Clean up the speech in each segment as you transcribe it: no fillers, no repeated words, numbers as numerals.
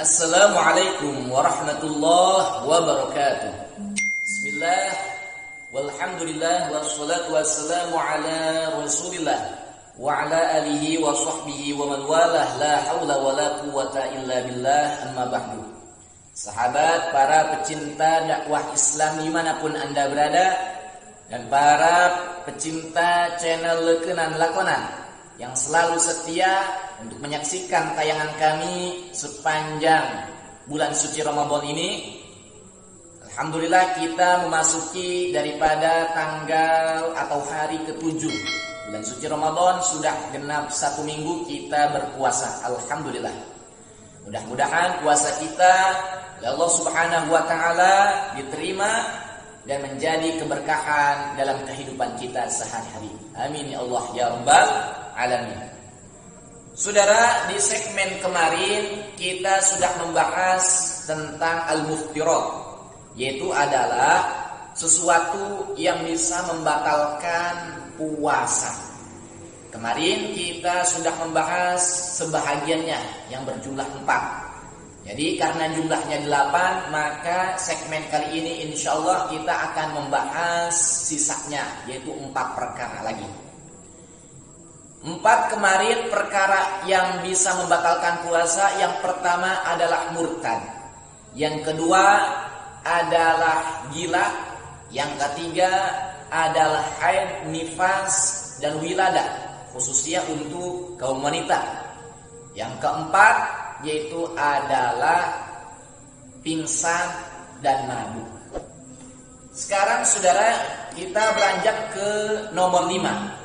Assalamualaikum warahmatullahi wabarakatuh. Bismillah, walhamdulillah, wassalatu wassalamu ala rasulillah wa ala alihi wa sahbihi wa man walah, la hawla wa la quwata illa billah, amma ba'du. Sahabat, para pecinta dakwah Islam dimanapun Anda berada, dan para pecinta channel Lekenan Lakonan yang selalu setia untuk menyaksikan tayangan kami sepanjang bulan suci Ramadan ini. Alhamdulillah, kita memasuki daripada tanggal atau hari ke-7 bulan suci Ramadan. Sudah genap 1 minggu kita berpuasa. Alhamdulillah. Mudah-mudahan puasa kita oleh Allah Subhanahu wa taala diterima dan menjadi keberkahan dalam kehidupan kita sehari-hari. Amin ya Allah ya rabbal alamin. Saudara, di segmen kemarin kita sudah membahas tentang al-muftirat, yaitu adalah sesuatu yang bisa membatalkan puasa. Kemarin kita sudah membahas sebahagiannya yang berjumlah 4. Jadi karena jumlahnya 8, maka segmen kali ini insyaallah kita akan membahas sisanya, yaitu 4 perkara lagi. 4 kemarin perkara yang bisa membatalkan puasa. Yang pertama adalah murtad, yang kedua adalah gila, yang ketiga adalah haid, nifas, dan wiladah, khususnya untuk kaum wanita. Yang keempat yaitu adalah pingsan dan mabuk. Sekarang saudara, kita beranjak ke nomor 5.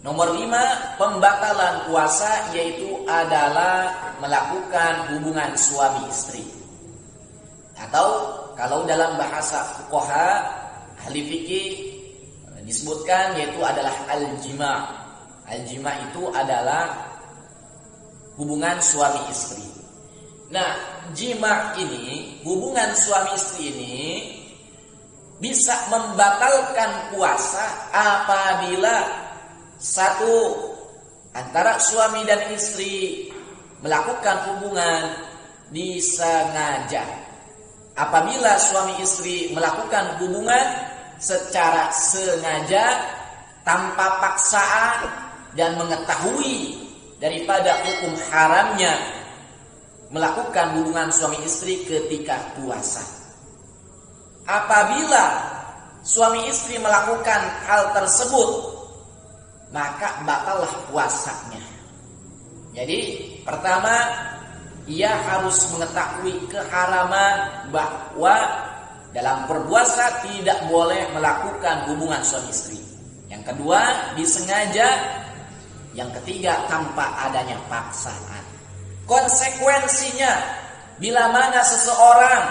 Nomor 5 pembatalan puasa, yaitu adalah melakukan hubungan suami istri, atau kalau dalam bahasa fuqaha ahli fikih disebutkan yaitu adalah al-jima'. Al-jima' itu adalah hubungan suami istri. Nah, jima' ini, hubungan suami istri ini bisa membatalkan puasa apabila satu antara suami dan istri melakukan hubungan disengaja. Apabila suami istri melakukan hubungan secara sengaja tanpa paksaan dan mengetahui daripada hukum haramnya melakukan hubungan suami istri ketika puasa. Apabila suami istri melakukan hal tersebut, maka batallah puasanya. Jadi pertama, ia harus mengetahui keharaman bahwa dalam berpuasa tidak boleh melakukan hubungan suami istri. Yang kedua, disengaja. Yang ketiga, tanpa adanya paksaan. Konsekuensinya, bila mana seseorang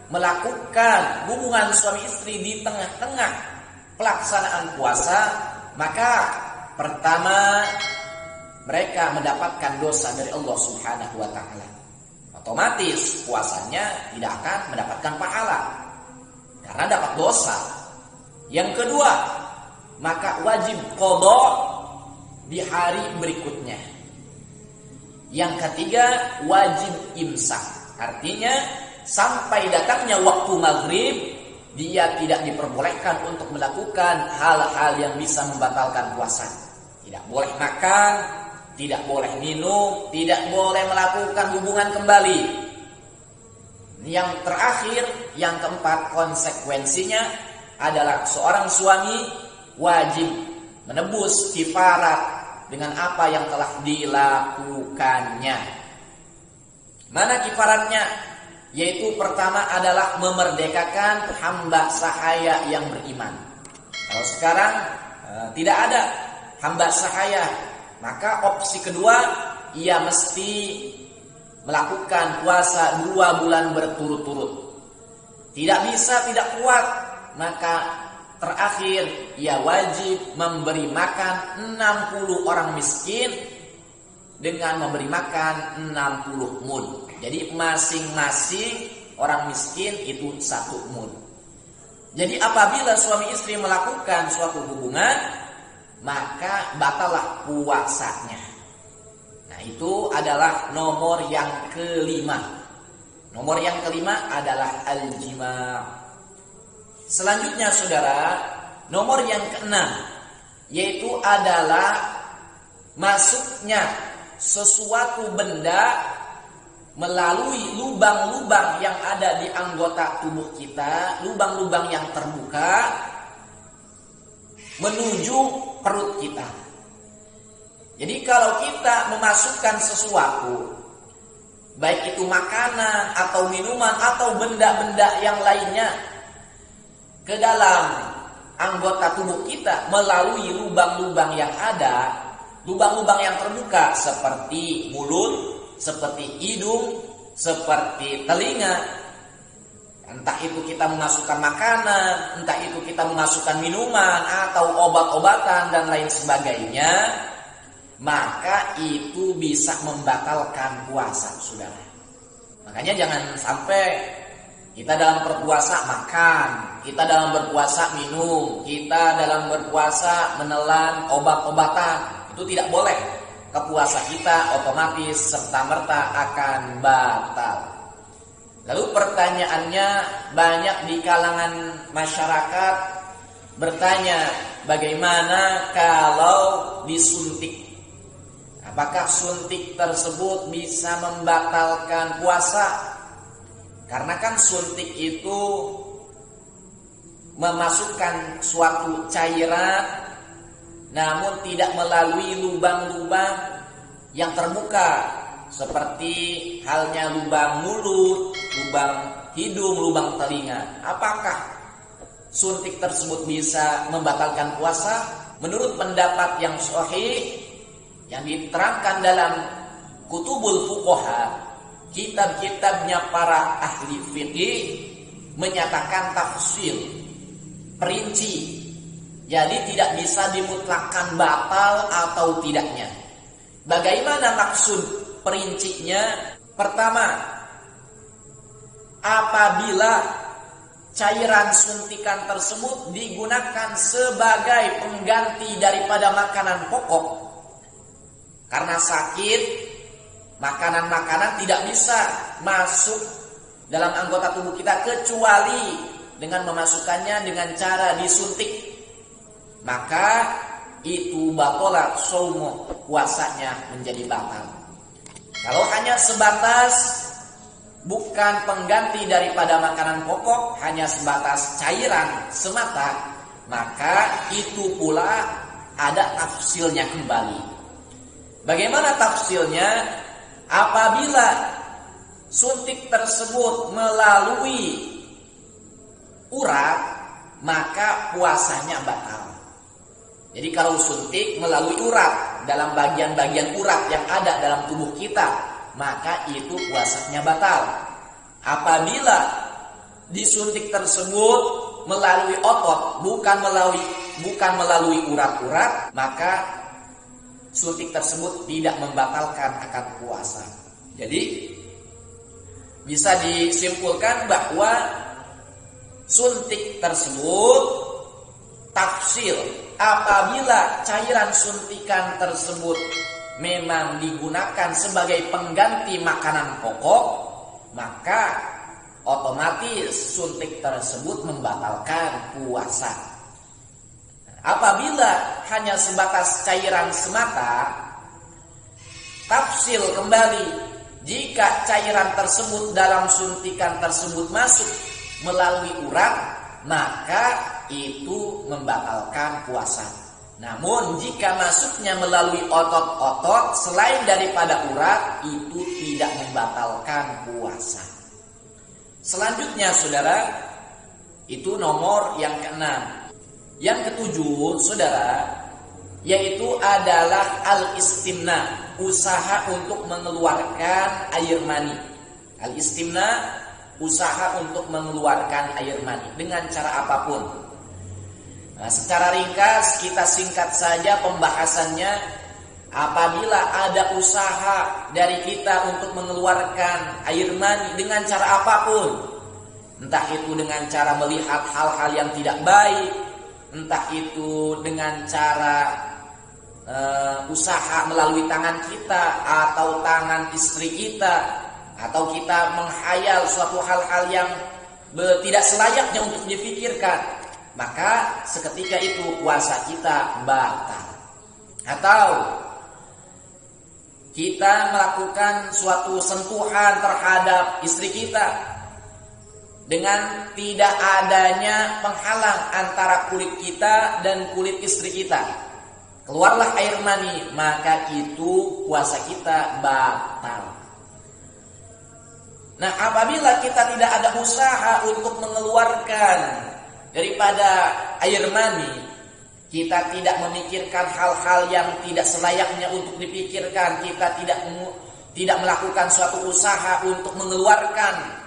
melakukan hubungan suami istri di tengah-tengah pelaksanaan puasa, maka pertama, mereka mendapatkan dosa dari Allah Subhanahu wa taala. Otomatis puasanya tidak akan mendapatkan pahala karena dapat dosa. Yang kedua, maka wajib qada di hari berikutnya. Yang ketiga, wajib imsak. Artinya sampai datangnya waktu maghrib, dia tidak diperbolehkan untuk melakukan hal-hal yang bisa membatalkan puasa. Tidak boleh makan, tidak boleh minum, tidak boleh melakukan hubungan kembali. Yang terakhir, yang keempat, konsekuensinya adalah seorang suami wajib menebus kifarat dengan apa yang telah dilakukannya. Mana kifaratnya? Yaitu pertama adalah memerdekakan hamba sahaya yang beriman. Kalau sekarang tidak ada hamba sahaya, maka opsi kedua, ia mesti melakukan puasa 2 bulan berturut-turut. Tidak bisa, tidak kuat, maka terakhir ia wajib memberi makan 60 orang miskin dengan memberi makan 60 mud. Jadi masing-masing orang miskin itu 1 mud. Jadi apabila suami istri melakukan suatu hubungan, maka batallah puasanya. Nah, itu adalah nomor yang kelima. Nomor yang kelima adalah al-jima'. Selanjutnya saudara, nomor yang keenam yaitu adalah masuknya sesuatu benda melalui lubang-lubang yang ada di anggota tubuh kita, lubang-lubang yang terbuka menuju perut kita. Jadi kalau kita memasukkan sesuatu, baik itu makanan atau minuman atau benda-benda yang lainnya ke dalam anggota tubuh kita melalui lubang-lubang yang ada, lubang-lubang yang terbuka seperti mulut, seperti hidung, seperti telinga. Entah itu kita memasukkan makanan, entah itu kita memasukkan minuman atau obat-obatan dan lain sebagainya, maka itu bisa membatalkan puasa, saudara. Makanya jangan sampai kita dalam berpuasa makan, kita dalam berpuasa minum, kita dalam berpuasa menelan obat-obatan. Itu tidak boleh. Kepuasa kita otomatis serta-merta akan batal. Lalu pertanyaannya, banyak di kalangan masyarakat bertanya, bagaimana kalau disuntik? Apakah suntik tersebut bisa membatalkan puasa? Karena kan suntik itu memasukkan suatu cairan namun tidak melalui lubang-lubang yang terbuka, seperti halnya lubang mulut, lubang hidung, lubang telinga. Apakah suntik tersebut bisa membatalkan puasa? Menurut pendapat yang sahih yang diterangkan dalam Kutubul Fuqaha, kitab-kitabnya para ahli fikih, menyatakan tafsil, perinci. Jadi tidak bisa dimutlakkan batal atau tidaknya. Bagaimana maksud perincinya? Pertama, apabila cairan suntikan tersebut digunakan sebagai pengganti daripada makanan pokok, karena sakit, makanan-makanan tidak bisa masuk dalam anggota tubuh kita kecuali dengan memasukkannya dengan cara disuntik, maka itu batolat saumu, puasanya menjadi batal. Kalau hanya sebatas bukan pengganti daripada makanan pokok, hanya sebatas cairan semata, maka itu pula ada tafsilnya kembali. Bagaimana tafsilnya? Apabila suntik tersebut melalui urat, maka puasanya batal. Jadi kalau suntik melalui urat, dalam bagian-bagian urat yang ada dalam tubuh kita, maka itu puasanya batal. Apabila disuntik tersebut melalui otot, bukan melalui urat-urat, maka suntik tersebut tidak membatalkan akan puasa. Jadi bisa disimpulkan bahwa suntik tersebut tafsil, apabila cairan suntikan tersebut memang digunakan sebagai pengganti makanan pokok, maka otomatis suntik tersebut membatalkan puasa. Apabila hanya sebatas cairan semata, tafsil kembali, jika cairan tersebut dalam suntikan tersebut masuk melalui urat, maka itu membatalkan puasa. Namun jika masuknya melalui otot-otot selain daripada urat, itu tidak membatalkan puasa. Selanjutnya saudara, itu nomor yang keenam. Yang ketujuh saudara, yaitu adalah al-istimna, usaha untuk mengeluarkan air mani. Al-istimna, usaha untuk mengeluarkan air mani dengan cara apapun. Nah, secara ringkas kita singkat saja pembahasannya. Apabila ada usaha dari kita untuk mengeluarkan air mani dengan cara apapun, entah itu dengan cara melihat hal-hal yang tidak baik, entah itu dengan cara usaha melalui tangan kita atau tangan istri kita, atau kita menghayal suatu hal-hal yang tidak selayaknya untuk dipikirkan, maka seketika itu puasa kita batal. Atau kita melakukan suatu sentuhan terhadap istri kita dengan tidak adanya penghalang antara kulit kita dan kulit istri kita, keluarlah air mani, maka itu puasa kita batal. Nah, apabila kita tidak ada usaha untuk mengeluarkan daripada air mani, kita tidak memikirkan hal-hal yang tidak selayaknya untuk dipikirkan, kita tidak melakukan suatu usaha untuk mengeluarkan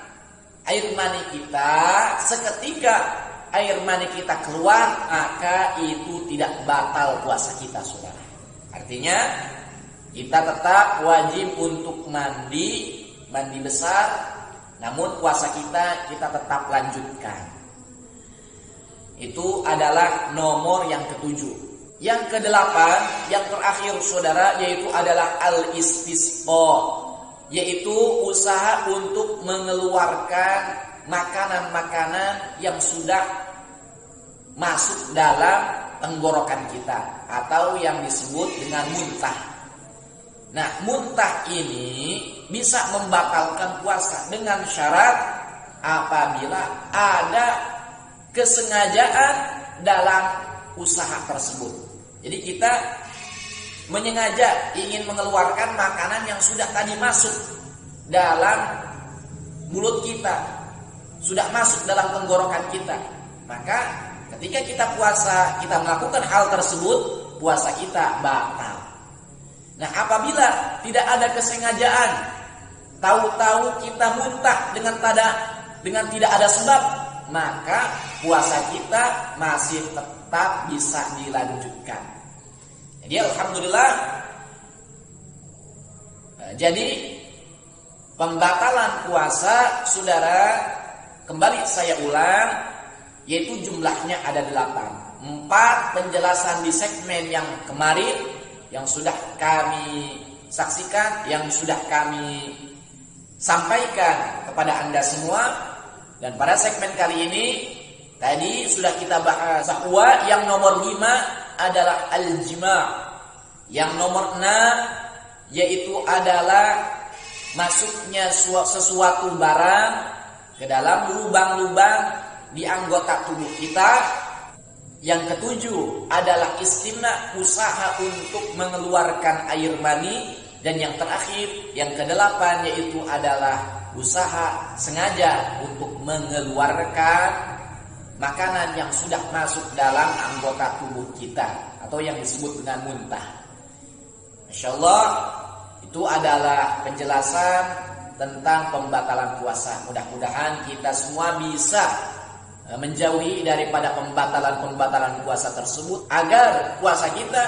air mani kita, seketika air mani kita keluar, maka itu tidak batal puasa kita, saudara. Artinya kita tetap wajib untuk mandi besar, namun puasa kita tetap lanjutkan. Itu adalah nomor yang ketujuh. Yang kedelapan, yang terakhir saudara, yaitu adalah al-istisqa, yaitu usaha untuk mengeluarkan makanan-makanan yang sudah masuk dalam tenggorokan kita, atau yang disebut dengan muntah. Nah, muntah ini bisa membatalkan puasa dengan syarat apabila ada kesengajaan dalam usaha tersebut. Jadi kita menyengaja ingin mengeluarkan makanan yang sudah tadi masuk dalam mulut kita, sudah masuk dalam tenggorokan kita, maka ketika kita puasa, kita melakukan hal tersebut, puasa kita batal. Nah, apabila tidak ada kesengajaan, tahu-tahu kita muntah dengan tidak ada sebab, maka puasa kita masih tetap bisa dilanjutkan. Jadi alhamdulillah, jadi pembatalan puasa, saudara, kembali saya ulang, yaitu jumlahnya ada 8. 4 penjelasan di segmen yang kemarin yang sudah kami saksikan, yang sudah kami sampaikan kepada Anda semua. Dan pada segmen kali ini tadi sudah kita bahas bahwa yang nomor 5 adalah al-jima'. Yang nomor 6 yaitu adalah masuknya sesuatu barang ke dalam lubang-lubang di anggota tubuh kita. Yang ketujuh adalah istimna, usaha untuk mengeluarkan air mani. Dan yang terakhir, yang kedelapan, yaitu adalah usaha sengaja untuk mengeluarkan makanan yang sudah masuk dalam anggota tubuh kita, atau yang disebut dengan muntah. Masya Allah, itu adalah penjelasan tentang pembatalan puasa. Mudah-mudahan kita semua bisa menjauhi daripada pembatalan-pembatalan puasa tersebut, agar puasa kita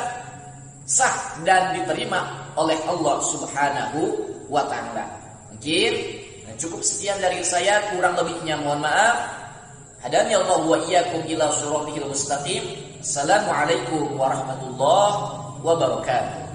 sah dan diterima oleh Allah Subhanahu wa ta'ala. Mungkin cukup sekian dari saya, kurang lebihnya mohon maaf. Hadani Allah wa iyyakum ila shirathil mustaqim. Assalamualaikum warahmatullahi wabarakatuh.